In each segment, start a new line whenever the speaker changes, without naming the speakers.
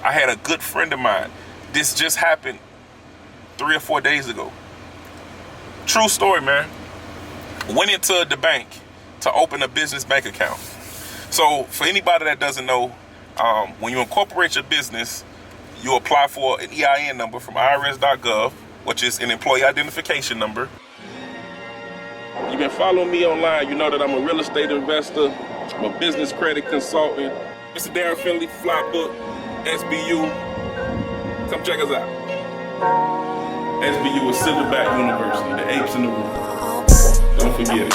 I had a good friend of mine. This just happened 3 or 4 days ago. True story, man. Went into the bank to open a business bank account. So for anybody that doesn't know, when you incorporate your business, you apply for an EIN number from irs.gov, which is an employee identification number. You've been following me online. You know that I'm a real estate investor. I'm a business credit consultant. Mr. Darren Finley, Flybook, SBU. Come check us out. SBU is Silverback University, the apes in the room. Don't forget it.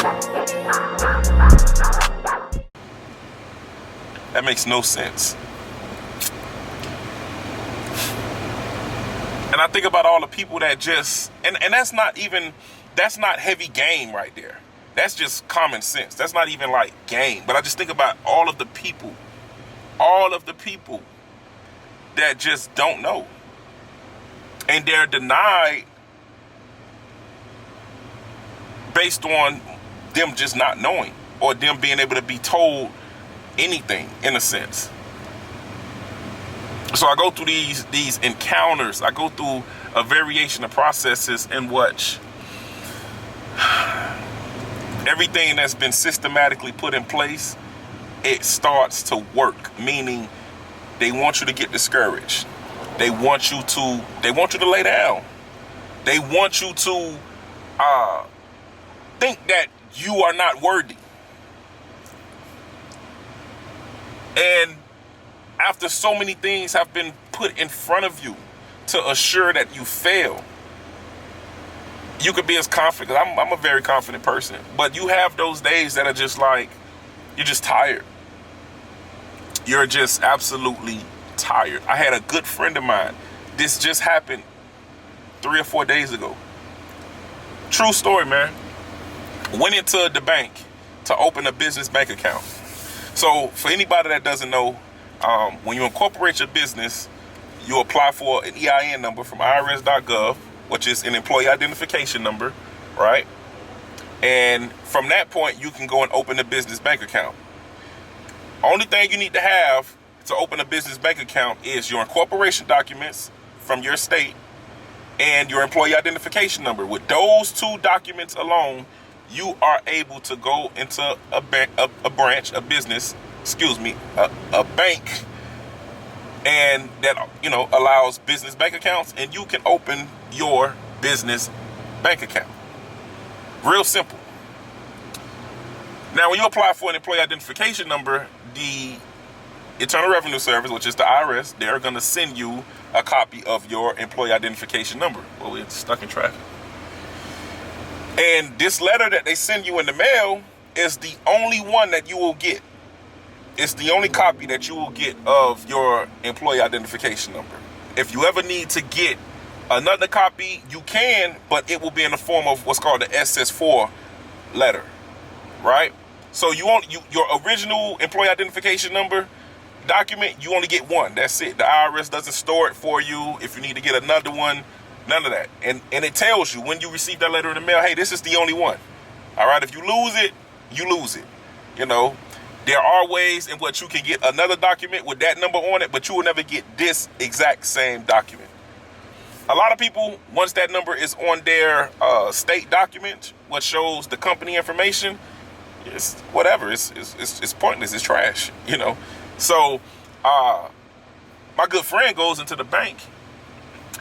That makes no sense. And I think about all the people that just, and that's not heavy game right there. That's just common sense. That's not even like game. But I just think about all of the people that just don't know. And they're denied based on them just not knowing or them being able to be told anything in a sense. So I go through these encounters. I go through a variation of processes in which everything that's been systematically put in place, it starts to work, meaning they want you to get discouraged. They want you to lay down. They want you to think that you are not worthy. And after so many things have been put in front of you to assure that you fail, you could be as confident. I'm a very confident person, but you have those days that are just like, you're just tired. You're just absolutely tired. I had a good friend of mine. This just happened 3 or 4 days ago. True story, man. Went into the bank to open a business bank account. So for anybody that doesn't know, when you incorporate your business, you apply for an EIN number from irs.gov, which is an employee identification number, right? And from that point, you can go and open a business bank account. Only thing you need to have to open a business bank account is your incorporation documents from your state and your employee identification number. With those two documents alone, you are able to go into a bank, a bank, and that allows business bank accounts, and you can open your business bank account. Real simple. Now, when you apply for an employee identification number, the Internal Revenue Service, which is the IRS, they're going to send you a copy of your employee identification number. Well, we're stuck in traffic. And this letter that they send you in the mail is the only one that you will get. It's the only copy that you will get of your employee identification number. If you ever need to get another copy, you can, but it will be in the form of what's called the SS4 letter, right? So your original employee identification number document, you only get one. That's it. The IRS doesn't store it for you. If you need to get another one, none of that. And it tells you when you receive that letter in the mail, hey, this is the only one. All right, if you lose it, you lose it. There are ways in which you can get another document with that number on it, but you will never get this exact same document. A lot of people, once that number is on their state document, what shows the company information, it's whatever. It's pointless. It's trash. So my good friend goes into the bank,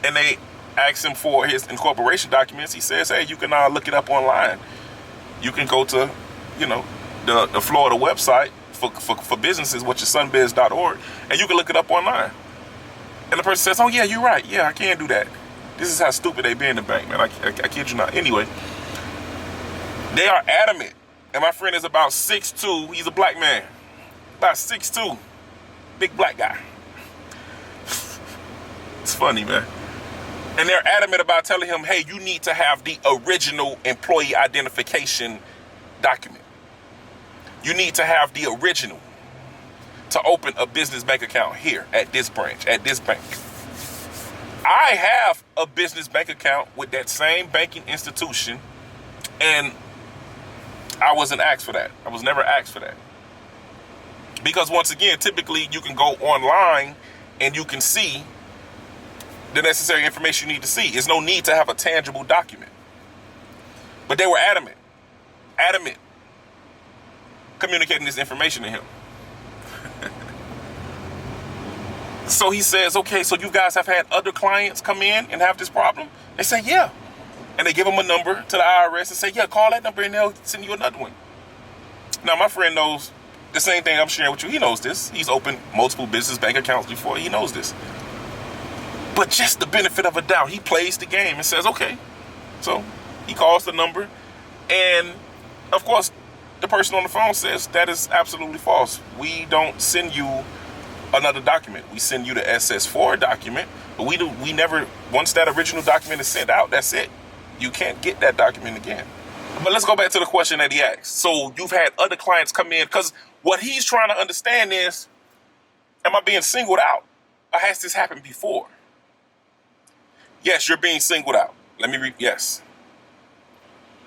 and they ask him for his incorporation documents. He says, hey, you can look it up online. You can go to, the Florida website for businesses, which is sunbiz.org, and you can look it up online. And the person says, oh, yeah, you're right. Yeah, I can do that. This is how stupid they be in the bank, man. I kid you not. Anyway, they are adamant. And my friend is about 6'2". He's a black man. About 6'2". Big black guy. It's funny, man. And they're adamant about telling him, hey, you need to have the original employee identification document. You need to have the original to open a business bank account here at this branch, at this bank. I have a business bank account with that same banking institution, and I wasn't asked for that. I was never asked for that. Because once again, typically you can go online and you can see the necessary information you need to see. There's no need to have a tangible document. But they were adamant communicating this information to him. So he says, okay, so you guys have had other clients come in and have this problem? They say, yeah. And they give him a number to the IRS and say, yeah, call that number and they'll send you another one. Now, my friend knows the same thing I'm sharing with you. He knows this. He's opened multiple business bank accounts before. He knows this. But just the benefit of a doubt, he plays the game and says, okay. So he calls the number. And, of course, the person on the phone says, that is absolutely false. We don't send you another document. We send you the SS4 document, but we never, once that original document is sent out, that's it. You can't get that document again. But let's go back to the question that he asked. So you've had other clients come in, because what he's trying to understand is, am I being singled out? Or has this happened before? Yes, you're being singled out. Let me read. Yes.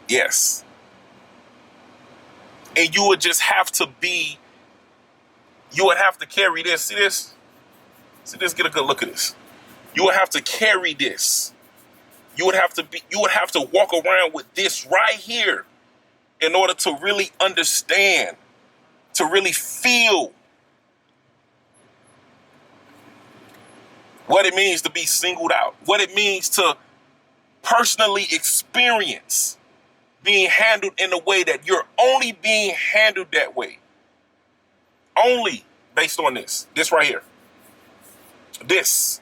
Yes. And you would just have to be, you would have to carry this. See this? See this? Get a good look at this. You would have to carry this. You would have to walk around with this right here in order to really understand, to really feel what it means to be singled out, what it means to personally experience being handled in a way that you're only being handled that way. Only based on this right here. This.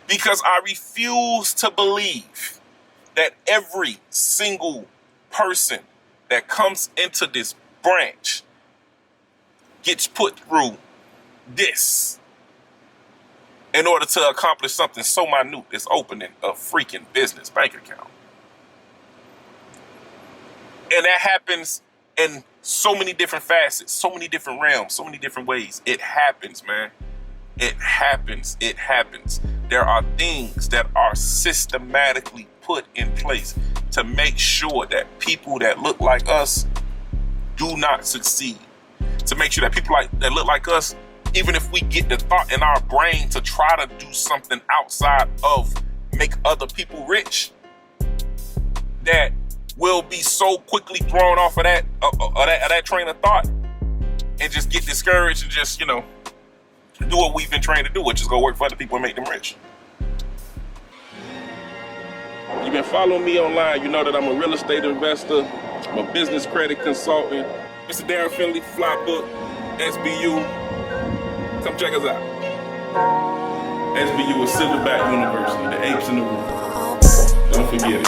Because I refuse to believe that every single person that comes into this branch gets put through this in order to accomplish something so minute as opening a freaking business bank account. And that happens in so many different facets, so many different realms, so many different ways. It happens, man. It happens. It happens. There are things that are systematically put in place to make sure that people that look like us do not succeed. To make sure that people that look like us, even if we get the thought in our brain to try to do something outside of make other people rich, that will be so quickly thrown off of that train of thought and just get discouraged and just, do what we've been trained to do, which is go work for other people and make them rich. You've been following me online. You know that I'm a real estate investor. I'm a business credit consultant. Mr. Darren Finley, Fly Book, SBU. Come check us out. SBU is Silverback University, the apes in the room. Don't forget it.